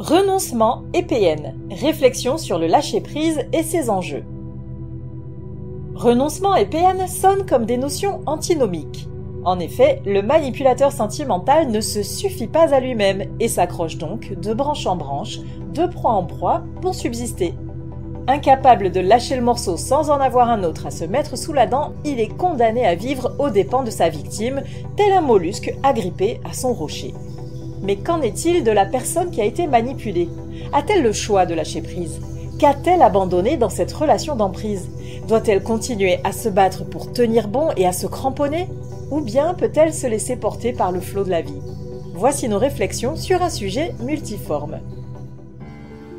Renoncement et PN. Réflexion sur le lâcher-prise et ses enjeux. Renoncement et PN sonnent comme des notions antinomiques. En effet, le manipulateur sentimental ne se suffit pas à lui-même et s'accroche donc de branche en branche, de proie en proie pour subsister. Incapable de lâcher le morceau sans en avoir un autre à se mettre sous la dent, il est condamné à vivre aux dépens de sa victime, tel un mollusque agrippé à son rocher. Mais qu'en est-il de la personne qui a été manipulée? A-t-elle le choix de lâcher prise? Qu'a-t-elle abandonné dans cette relation d'emprise? Doit-elle continuer à se battre pour tenir bon et à se cramponner? Ou bien peut-elle se laisser porter par le flot de la vie? Voici nos réflexions sur un sujet multiforme.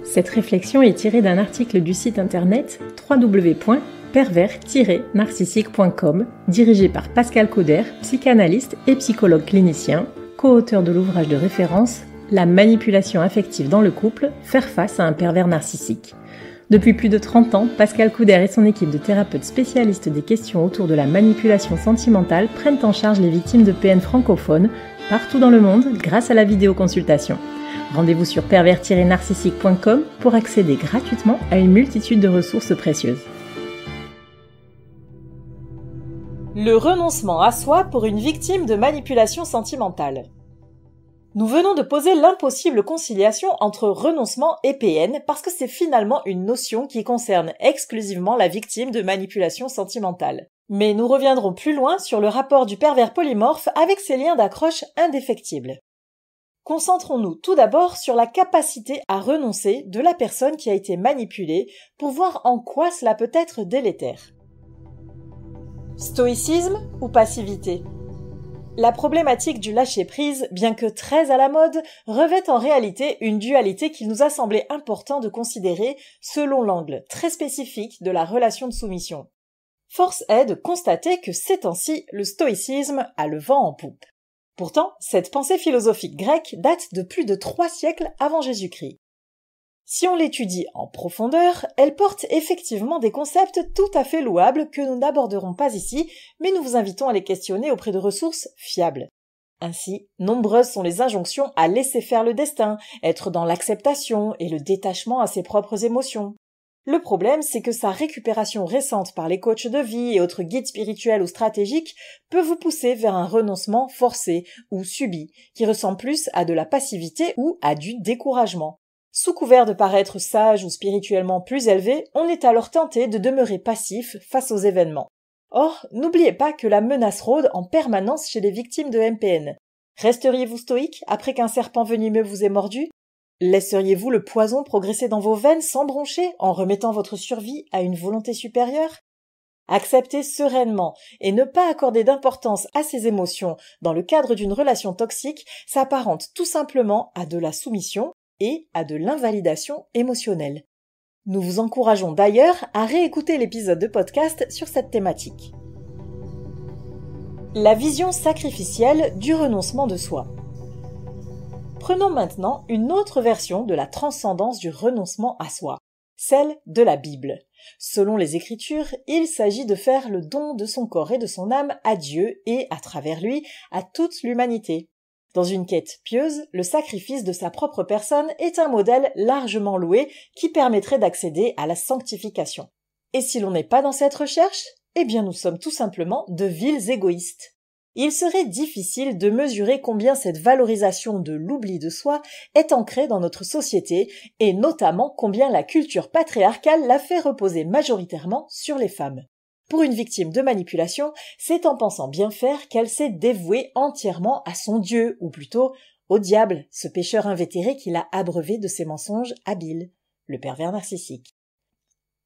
Cette réflexion est tirée d'un article du site internet www.pervers-narcissique.com, dirigé par Pascal Couder, psychanalyste et psychologue clinicien, co-auteur de l'ouvrage de référence « La manipulation affective dans le couple, faire face à un pervers narcissique ». Depuis plus de 30 ans, Pascal Couder et son équipe de thérapeutes spécialistes des questions autour de la manipulation sentimentale prennent en charge les victimes de PN francophones partout dans le monde grâce à la vidéoconsultation. Rendez-vous sur pervers-narcissique.com pour accéder gratuitement à une multitude de ressources précieuses. Le renoncement à soi pour une victime de manipulation sentimentale. Nous venons de poser l'impossible conciliation entre renoncement et PN parce que c'est finalement une notion qui concerne exclusivement la victime de manipulation sentimentale. Mais nous reviendrons plus loin sur le rapport du pervers polymorphe avec ses liens d'accroche indéfectibles. Concentrons-nous tout d'abord sur la capacité à renoncer de la personne qui a été manipulée pour voir en quoi cela peut être délétère. Stoïcisme ou passivité? La problématique du lâcher-prise, bien que très à la mode, revêt en réalité une dualité qu'il nous a semblé important de considérer selon l'angle très spécifique de la relation de soumission. Force est de constater que ces temps-ci, le stoïcisme a le vent en poupe. Pourtant, cette pensée philosophique grecque date de plus de 3 siècles avant Jésus-Christ. Si on l'étudie en profondeur, elle porte effectivement des concepts tout à fait louables que nous n'aborderons pas ici, mais nous vous invitons à les questionner auprès de ressources fiables. Ainsi, nombreuses sont les injonctions à laisser faire le destin, être dans l'acceptation et le détachement à ses propres émotions. Le problème, c'est que sa récupération récente par les coachs de vie et autres guides spirituels ou stratégiques peut vous pousser vers un renoncement forcé ou subi, qui ressemble plus à de la passivité ou à du découragement. Sous couvert de paraître sage ou spirituellement plus élevé, on est alors tenté de demeurer passif face aux événements. Or, n'oubliez pas que la menace rôde en permanence chez les victimes de MPN. Resteriez-vous stoïque après qu'un serpent venimeux vous ait mordu? Laisseriez-vous le poison progresser dans vos veines sans broncher en remettant votre survie à une volonté supérieure? Accepter sereinement et ne pas accorder d'importance à ces émotions dans le cadre d'une relation toxique s'apparente tout simplement à de la soumission et à de l'invalidation émotionnelle. Nous vous encourageons d'ailleurs à réécouter l'épisode de podcast sur cette thématique. La vision sacrificielle du renoncement de soi. Prenons maintenant une autre version de la transcendance du renoncement à soi, celle de la Bible. Selon les Écritures, il s'agit de faire le don de son corps et de son âme à Dieu et, à travers lui, à toute l'humanité. Dans une quête pieuse, le sacrifice de sa propre personne est un modèle largement loué qui permettrait d'accéder à la sanctification. Et si l'on n'est pas dans cette recherche, eh bien nous sommes tout simplement de vils égoïstes. Il serait difficile de mesurer combien cette valorisation de l'oubli de soi est ancrée dans notre société et notamment combien la culture patriarcale la fait reposer majoritairement sur les femmes. Pour une victime de manipulation, c'est en pensant bien faire qu'elle s'est dévouée entièrement à son Dieu, ou plutôt au diable, ce pécheur invétéré qui l'a abreuvé de ses mensonges habiles, le pervers narcissique.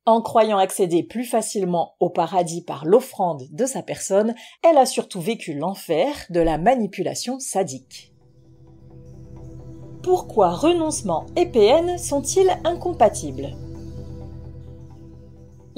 En croyant accéder plus facilement au paradis par l'offrande de sa personne, elle a surtout vécu l'enfer de la manipulation sadique. Pourquoi renoncement et PN sont-ils incompatibles ?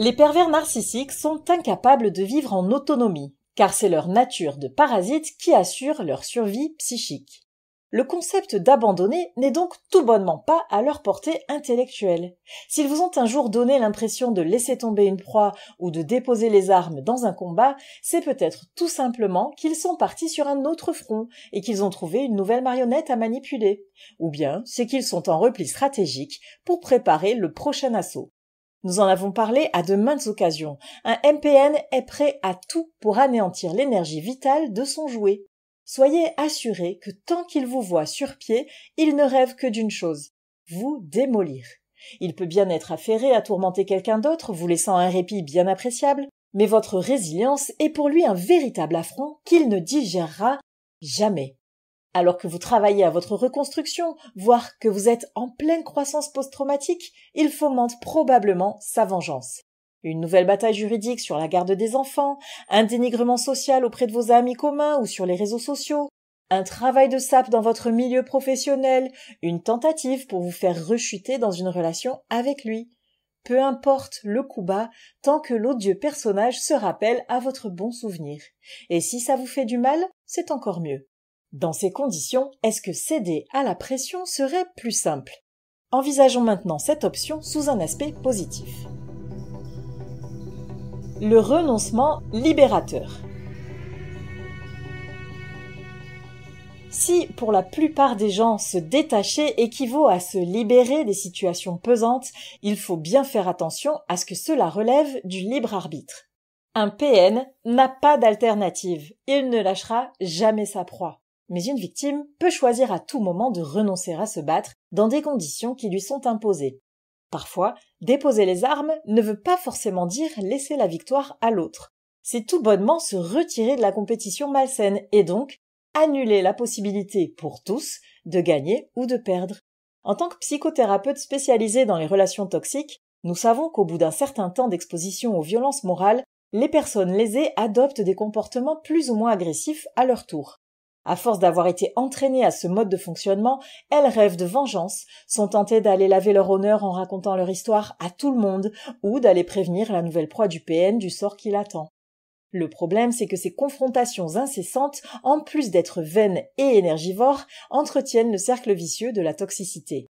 Les pervers narcissiques sont incapables de vivre en autonomie, car c'est leur nature de parasite qui assure leur survie psychique. Le concept d'abandonner n'est donc tout bonnement pas à leur portée intellectuelle. S'ils vous ont un jour donné l'impression de laisser tomber une proie ou de déposer les armes dans un combat, c'est peut-être tout simplement qu'ils sont partis sur un autre front et qu'ils ont trouvé une nouvelle marionnette à manipuler. Ou bien c'est qu'ils sont en repli stratégique pour préparer le prochain assaut. Nous en avons parlé à de maintes occasions. Un MPN est prêt à tout pour anéantir l'énergie vitale de son jouet. Soyez assurés que tant qu'il vous voit sur pied, il ne rêve que d'une chose, vous démolir. Il peut bien être affairé à tourmenter quelqu'un d'autre, vous laissant un répit bien appréciable, mais votre résilience est pour lui un véritable affront qu'il ne digérera jamais. Alors que vous travaillez à votre reconstruction, voire que vous êtes en pleine croissance post-traumatique, il fomente probablement sa vengeance. Une nouvelle bataille juridique sur la garde des enfants, un dénigrement social auprès de vos amis communs ou sur les réseaux sociaux, un travail de sape dans votre milieu professionnel, une tentative pour vous faire rechuter dans une relation avec lui. Peu importe le coup bas, tant que l'odieux personnage se rappelle à votre bon souvenir. Et si ça vous fait du mal, c'est encore mieux. Dans ces conditions, est-ce que céder à la pression serait plus simple? Envisageons maintenant cette option sous un aspect positif. Le renoncement libérateur. Si, pour la plupart des gens, se détacher équivaut à se libérer des situations pesantes, il faut bien faire attention à ce que cela relève du libre arbitre. Un PN n'a pas d'alternative, il ne lâchera jamais sa proie. Mais une victime peut choisir à tout moment de renoncer à se battre dans des conditions qui lui sont imposées. Parfois, déposer les armes ne veut pas forcément dire laisser la victoire à l'autre. C'est tout bonnement se retirer de la compétition malsaine et donc annuler la possibilité pour tous de gagner ou de perdre. En tant que psychothérapeute spécialisé dans les relations toxiques, nous savons qu'au bout d'un certain temps d'exposition aux violences morales, les personnes lésées adoptent des comportements plus ou moins agressifs à leur tour. À force d'avoir été entraînées à ce mode de fonctionnement, elles rêvent de vengeance, sont tentées d'aller laver leur honneur en racontant leur histoire à tout le monde ou d'aller prévenir la nouvelle proie du PN du sort qui l'attend. Le problème, c'est que ces confrontations incessantes, en plus d'être vaines et énergivores, entretiennent le cercle vicieux de la toxicité.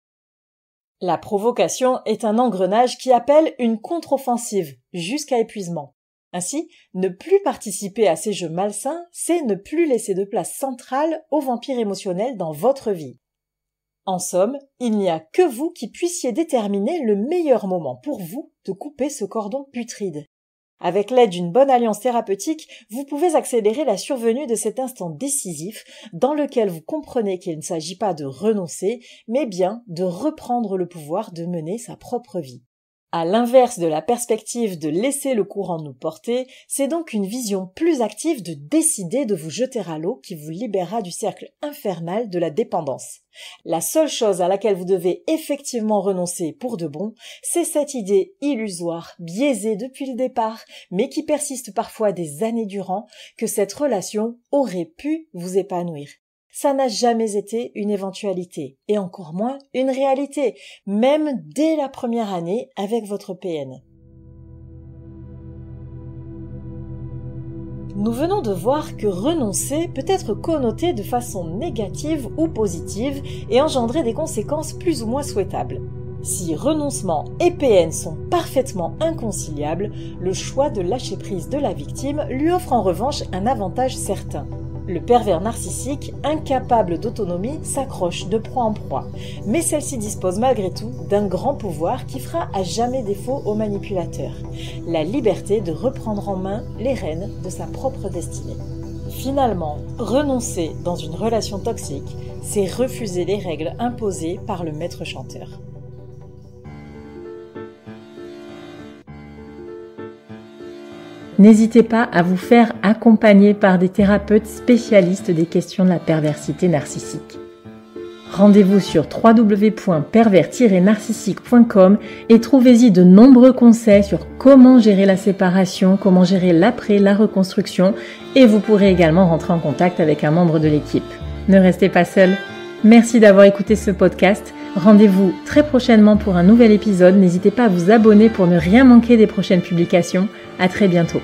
La provocation est un engrenage qui appelle une contre-offensive, jusqu'à épuisement. Ainsi, ne plus participer à ces jeux malsains, c'est ne plus laisser de place centrale aux vampires émotionnels dans votre vie. En somme, il n'y a que vous qui puissiez déterminer le meilleur moment pour vous de couper ce cordon putride. Avec l'aide d'une bonne alliance thérapeutique, vous pouvez accélérer la survenue de cet instant décisif dans lequel vous comprenez qu'il ne s'agit pas de renoncer, mais bien de reprendre le pouvoir de mener sa propre vie. À l'inverse de la perspective de laisser le courant nous porter, c'est donc une vision plus active de décider de vous jeter à l'eau qui vous libérera du cercle infernal de la dépendance. La seule chose à laquelle vous devez effectivement renoncer pour de bon, c'est cette idée illusoire, biaisée depuis le départ, mais qui persiste parfois des années durant, que cette relation aurait pu vous épanouir. Ça n'a jamais été une éventualité, et encore moins une réalité, même dès la première année avec votre PN. Nous venons de voir que renoncer peut être connoté de façon négative ou positive et engendrer des conséquences plus ou moins souhaitables. Si renoncement et PN sont parfaitement inconciliables, le choix de lâcher prise de la victime lui offre en revanche un avantage certain. Le pervers narcissique, incapable d'autonomie, s'accroche de proie en proie, mais celle-ci dispose malgré tout d'un grand pouvoir qui fera à jamais défaut au manipulateur, la liberté de reprendre en main les rênes de sa propre destinée. Finalement, renoncer dans une relation toxique, c'est refuser les règles imposées par le maître chanteur. N'hésitez pas à vous faire accompagner par des thérapeutes spécialistes des questions de la perversité narcissique. Rendez-vous sur www.pervers-narcissique.com et trouvez-y de nombreux conseils sur comment gérer la séparation, comment gérer l'après, la reconstruction, et vous pourrez également rentrer en contact avec un membre de l'équipe. Ne restez pas seul. Merci d'avoir écouté ce podcast. Rendez-vous très prochainement pour un nouvel épisode. N'hésitez pas à vous abonner pour ne rien manquer des prochaines publications. À très bientôt.